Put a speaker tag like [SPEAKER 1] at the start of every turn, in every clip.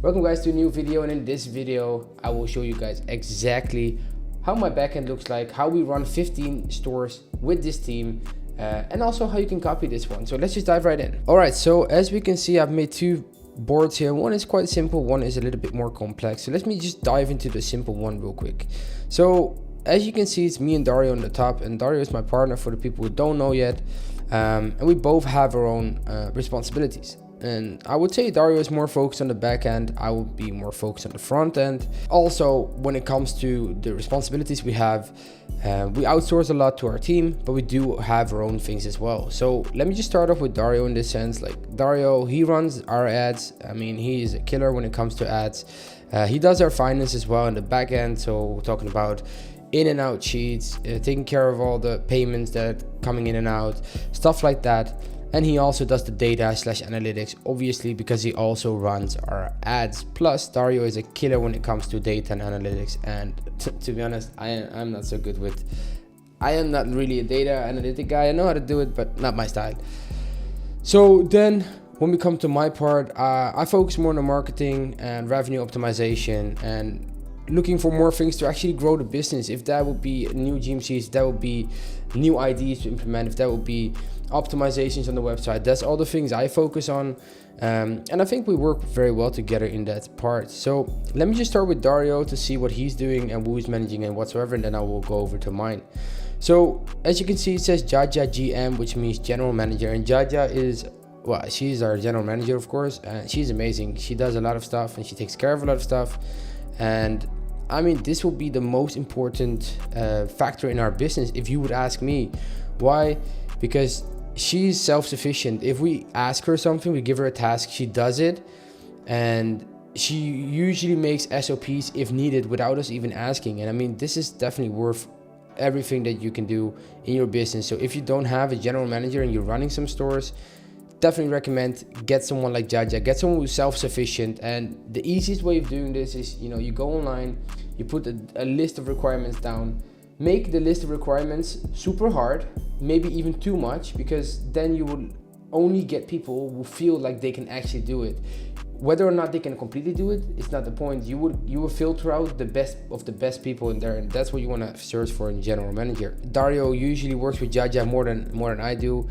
[SPEAKER 1] Welcome guys to a new video, and in this video I will show you guys exactly how my backend looks like, how we run 15 stores with this team, and also how you can copy this one. So let's just dive right in. Alright, so as we can see, I've made two boards here. One is quite simple, one is a little bit more complex. So let me just dive into the simple one real quick. So as you can see, it's me and Dario on the top, and Dario is my partner for the people who don't know yet, and we both have our own responsibilities. And I would say Dario is more focused on the back end, I would be more focused on the front end. Also, when it comes to the responsibilities we have, we outsource a lot to our team, but we do have our own things as well. So let me just start off with Dario in this sense. Like Dario, he runs our ads. I mean, he is a killer when it comes to ads. He does our finance as well in the back end. So we're talking about in and out sheets, taking care of all the payments that are coming in and out, stuff like that. And he also does the data / analytics, obviously, because he also runs our ads. Plus, Dario is a killer when it comes to data and analytics. And to be honest, I'm not so good with, I am not really a data analytic guy. I know how to do it, but not my style. So then when we come to my part, I focus more on the marketing and revenue optimization and looking for more things to actually grow the business. If that would be new GMCs, if that would be new ideas to implement, if that would be optimizations on the website, that's all the things I focus on, and I think we work very well together in that part. So let me just start with Dario to see what he's doing and who he's managing and whatsoever, and then I will go over to mine. So as you can see, it says Jaja GM, which means general manager, and Jaja is, well, she's our general manager, of course, and she's amazing. She does a lot of stuff and she takes care of a lot of stuff, and I mean, this will be the most important factor in our business if you would ask me. Why? Because she's self-sufficient. If we ask her something, we give her a task, she does it, and she usually makes SOPs if needed without us even asking. And I mean, this is definitely worth everything that you can do in your business. So if you don't have a general manager and you're running some stores, definitely recommend get someone like Jaja, get someone who's self-sufficient. And the easiest way of doing this is, you go online, you put a list of requirements down, make the list of requirements super hard, maybe even too much, because then you will only get people who feel like they can actually do it. Whether or not they can completely do it, it's not the point. You will filter out the best of the best people in there, and that's what you want to search for in general manager. Dario usually works with Jaja more than I do,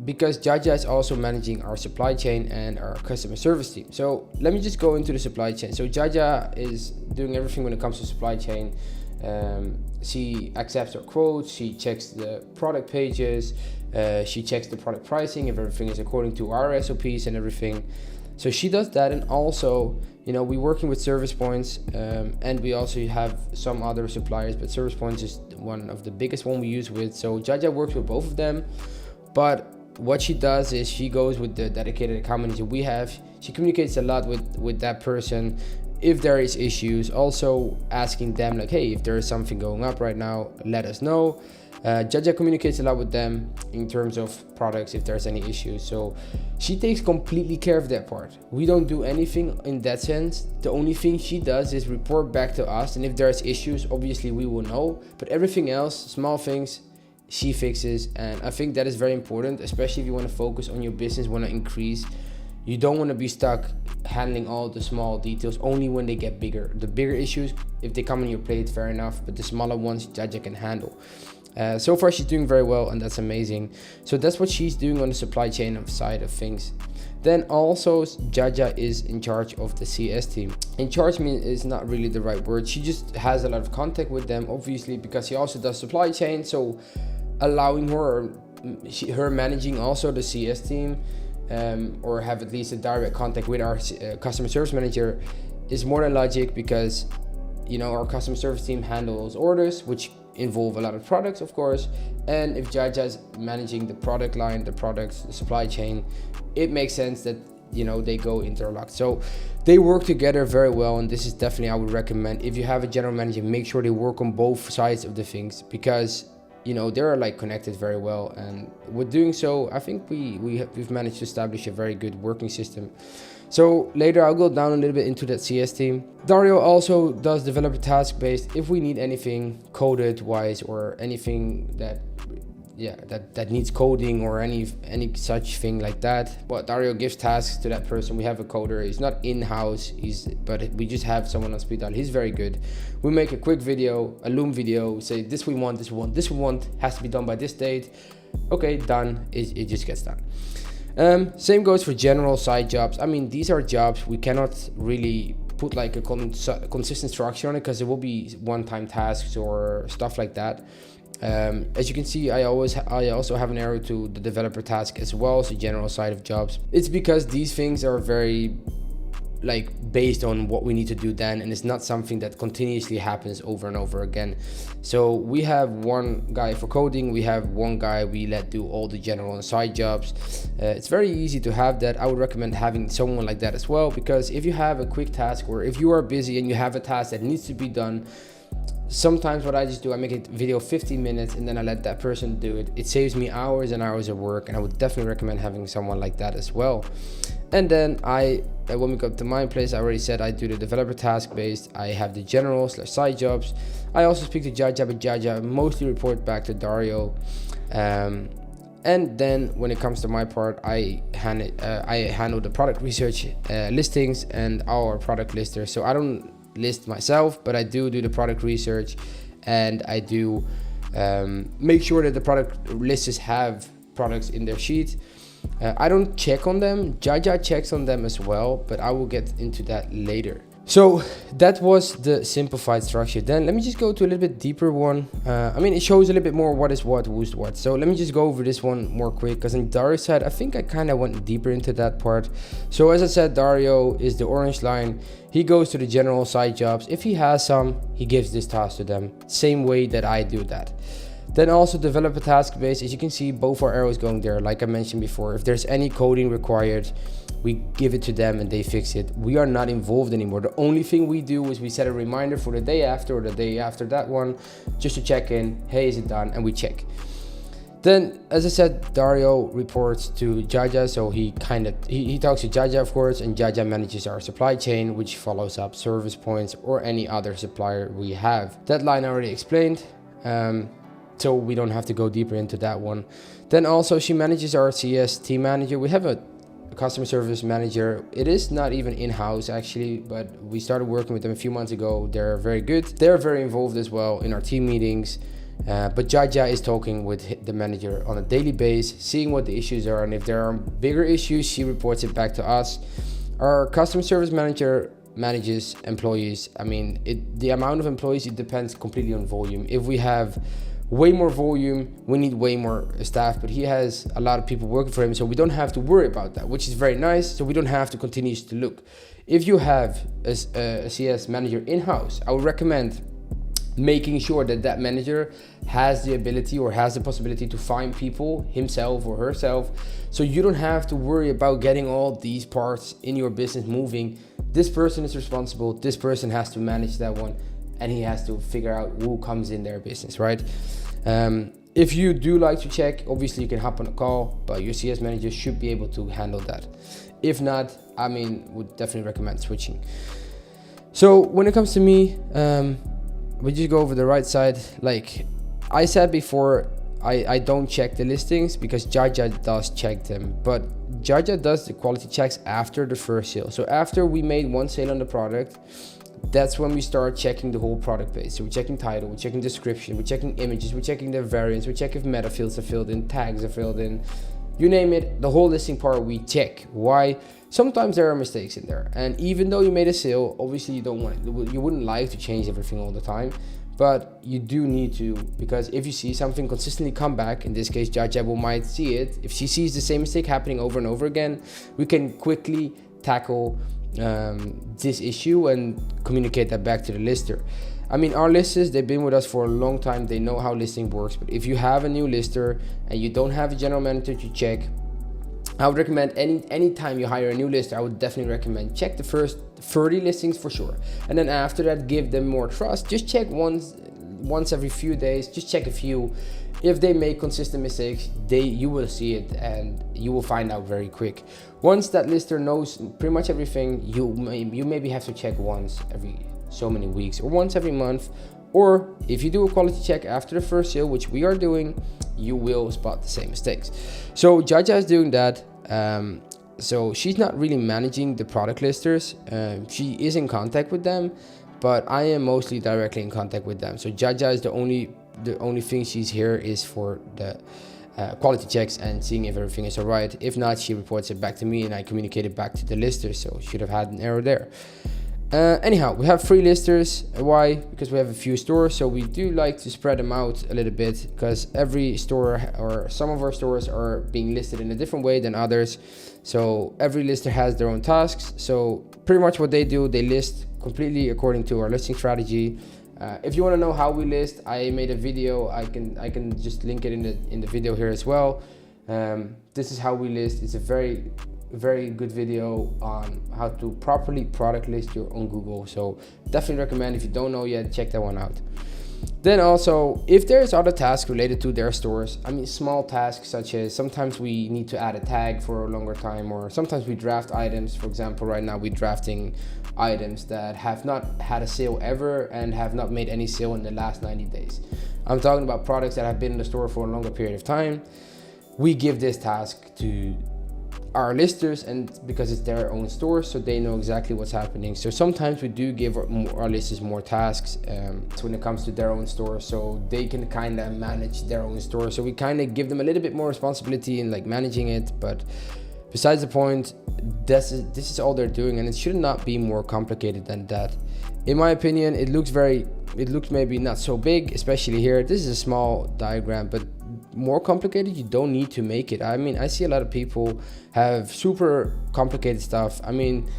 [SPEAKER 1] because Jaja is also managing our supply chain and our customer service team. So let me just go into the supply chain. So Jaja is doing everything when it comes to supply chain. She accepts our quotes, she checks the product pages, she checks the product pricing, if everything is according to our SOPs and everything. So she does that, and also, we're working with service points, and we also have some other suppliers, but service points is one of the biggest one we use with. So Jaja works with both of them, but what she does is she goes with the dedicated account manager we have. She communicates a lot with that person if there is issues, also asking them like, hey, if there is something going up right now, let us know. Jaja communicates a lot with them in terms of products if there's any issues. So she takes completely care of that part. We don't do anything in that sense. The only thing she does is report back to us, and if there's issues, obviously we will know, but everything else, small things, she fixes. And I think that is very important, especially if you want to focus on your business, want to increase. You don't want to be stuck handling all the small details only when they get bigger. The bigger issues, if they come on your plate, fair enough, but the smaller ones, Jaja can handle. So far she's doing very well, and that's amazing. So that's what she's doing on the supply chain side of things. Then also Jaja is in charge of the CS team. In charge is not really the right word. She just has a lot of contact with them, obviously, because she also does supply chain. So allowing her managing also the CS team, or have at least a direct contact with our customer service manager is more than logic, because our customer service team handles orders, which involve a lot of products, of course. And if Jaja is managing the product line, the products, the supply chain, it makes sense that they go interlocked. So they work together very well, and this is definitely, I would recommend, if you have a general manager, make sure they work on both sides of the things, because they're like connected very well. And with doing so, I think we've managed to establish a very good working system. So later I'll go down a little bit into that CS team. Dario also does developer task based. If we need anything coded wise or anything that that needs coding or any such thing like that. But Dario gives tasks to that person. We have a coder. He's not in-house, but we just have someone on speed dial. He's very good. We make a quick video, a Loom video, say this we want, has to be done by this date. Okay, done. It just gets done. Same goes for general side jobs. I mean, these are jobs we cannot really put like a consistent structure on it, because it will be one-time tasks or stuff like that. As you can see, I also have an arrow to the developer task as well, so general side of jobs. It's because these things are very like based on what we need to do then, and it's not something that continuously happens over and over again. So we have one guy for coding, we have one guy we let do all the general and side jobs. It's very easy to have that. I would recommend having someone like that as well, because if you have a quick task, or if you are busy and you have a task that needs to be done, sometimes what I just do, I make a video 15 minutes and then I let that person do it. It saves me hours and hours of work, and I would definitely recommend having someone like that as well. And then when we go to my place, I already said I do the developer task based. I have the general / side jobs. I also speak to Jaja, but Jaja mostly report back to Dario. And then when it comes to my part, I handle the product research, listings, and our product lister. So I don't list myself, but I do the product research, and I do make sure that the product listers have products in their sheet. I don't check on them. Jaja checks on them as well, but I will get into that later. So that was the simplified structure. Then let me just go to a little bit deeper one. I mean, it shows a little bit more what is what, who's what. So let me just go over this one more quick, because on Dario's side, I think I kind of went deeper into that part. So as I said, Dario is the orange line. He goes to the general side jobs. If he has some, he gives this task to them. Same way that I do that. Then also developer task base. As you can see, both our arrows going there. Like I mentioned before, if there's any coding required, we give it to them and they fix it. We are not involved anymore. The only thing we do is we set a reminder for the day after or the day after that one, just to check in, hey, is it done? And we check. Then, as I said, Dario reports to Jaja, so he talks to Jaja, of course, and Jaja manages our supply chain, which follows up service points or any other supplier we have. That line I already explained, so we don't have to go deeper into that one. Then also she manages our CS team manager. We have a customer service manager. It is not even in-house actually, but we started working with them a few months ago. They're very good. They're very involved as well in our team meetings. But Jaja is talking with the manager on a daily basis, seeing what the issues are, and if there are bigger issues, she reports it back to us. Our customer service manager manages employees. I mean, the amount of employees, it depends completely on volume. If we have way more volume, we need way more staff, but he has a lot of people working for him, so we don't have to worry about that, which is very nice. So we don't have to continue to look. If you have a CS manager in-house, I would recommend making sure that that manager has the ability or has the possibility to find people himself or herself, so you don't have to worry about getting all these parts in your business moving. This person is responsible, this person has to manage that one, and he has to figure out who comes in their business, right? If you do like to check, obviously you can hop on a call, but your CS manager should be able to handle that. If not, I mean, would definitely recommend switching. So when it comes to me, we just go over the right side. Like I said before, I don't check the listings because Jaja does check them, but Jaja does the quality checks after the first sale. So after we made one sale on the product, that's when we start checking the whole product page. So we're checking title, we're checking description, we're checking images, we're checking the variants, we check if meta fields are filled in, tags are filled in, you name it, the whole listing part we check. Why? Sometimes there are mistakes in there, and even though you made a sale, obviously you wouldn't like to change everything all the time, but you do need to, because if you see something consistently come back, in this case Jaja might see it, if she sees the same mistake happening over and over again, we can quickly tackle this issue and communicate that back to the lister. I mean, our listers, they've been with us for a long time, they know how listing works, but if you have a new lister and you don't have a general manager to check, I would recommend any time you hire a new lister, I would definitely recommend check the first 30 listings for sure, and then after that give them more trust. Just check once every few days, just check a few. If they make consistent mistakes, you will see it and you will find out very quick. Once that lister knows pretty much everything, you maybe have to check once every so many weeks or once every month, Or if you do a quality check after the first sale, which we are doing, you will spot the same mistakes. So Jaja is doing that. So she's not really managing the product listers. She is in contact with them, but I am mostly directly in contact with them. So Jaja is the only thing she's here is for the quality checks and seeing if everything is all right. If not, she reports it back to me and I communicate it back to the listers. So should have had an error there. Anyhow, we have 3 listers. Why? Because we have a few stores, so we do like to spread them out a little bit, because every store or some of our stores are being listed in a different way than others. So every lister has their own tasks. So pretty much what they do, they list completely according to our listing strategy. If you want to know how we list, I made a video. I can just link it in the video here as well. This is how we list. It's a very good video on how to properly product list your own Google. So definitely recommend, if you don't know yet, check that one out. Then also, if there's other tasks related to their stores, I mean small tasks such as sometimes we need to add a tag for a longer time, or sometimes we draft items. For example, right now we're drafting items that have not had a sale ever and have not made any sale in the last 90 days. I'm talking about products that have been in the store for a longer period of time. We give this task to our listers, and because it's their own store, so they know exactly what's happening. So sometimes we do give our listers more tasks when it comes to their own store, so they can kind of manage their own store. So we kind of give them a little bit more responsibility in like managing it. But besides the point, this is all they're doing, and it should not be more complicated than that. In my opinion, it looks maybe not so big, especially here. This is a small diagram, but more complicated, you don't need to make it. I mean, I see a lot of people have super complicated stuff. I mean,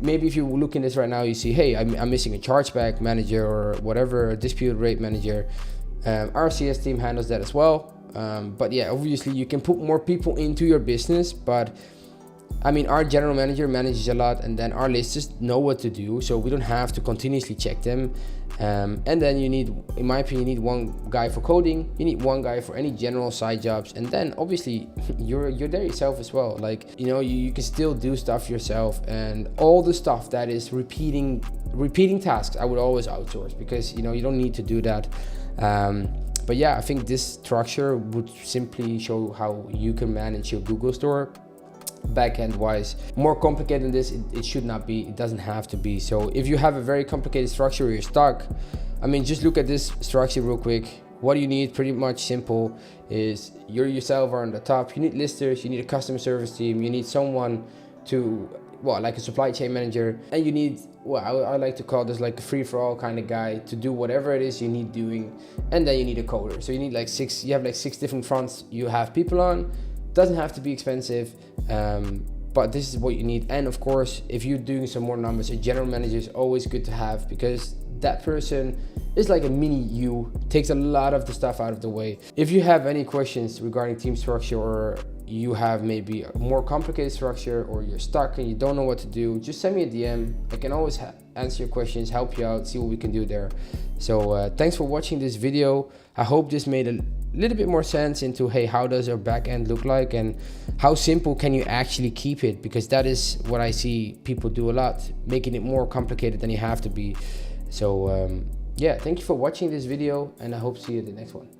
[SPEAKER 1] maybe if you look in this right now, you see, hey, I'm missing a chargeback manager or whatever, a dispute rate manager. Our CS team handles that as well. But yeah, obviously you can put more people into your business, but I mean, our general manager manages a lot, and then our listers know what to do, so we don't have to continuously check them. And then you need, in my opinion, you need one guy for coding, you need one guy for any general side jobs, and then obviously you're there yourself as well. Like, you know, you can still do stuff yourself, and all the stuff that is repeating tasks, I would always outsource, because you know you don't need to do that. But yeah, I think this structure would simply show how you can manage your Google store backend wise. More complicated than this, it should not be, it doesn't have to be. So if you have a very complicated structure or you're stuck, I mean, just look at this structure real quick. What do you need? Pretty much simple is you yourself are on the top. You need listers, you need a customer service team, you need someone to, well, like a supply chain manager, and you need, well, I like to call this like a free-for-all kind of guy to do whatever it is you need doing. And then you need a coder. So you need like you have like 6 different fronts you have people on. Doesn't have to be expensive, but this is what you need. And of course, if you're doing some more numbers, a general manager is always good to have, because that person is like a mini you, takes a lot of the stuff out of the way. If you have any questions regarding team structure, or you have maybe a more complicated structure, or you're stuck and you don't know what to do, just send me a DM. I can always answer your questions, help you out, see what we can do there. So thanks for watching this video. I hope this made a little bit more sense into, hey, how does our back end look like, and how simple can you actually keep it, because that is what I see people do a lot, making it more complicated than you have to be. So yeah, thank you for watching this video, and I hope to see you in the next one.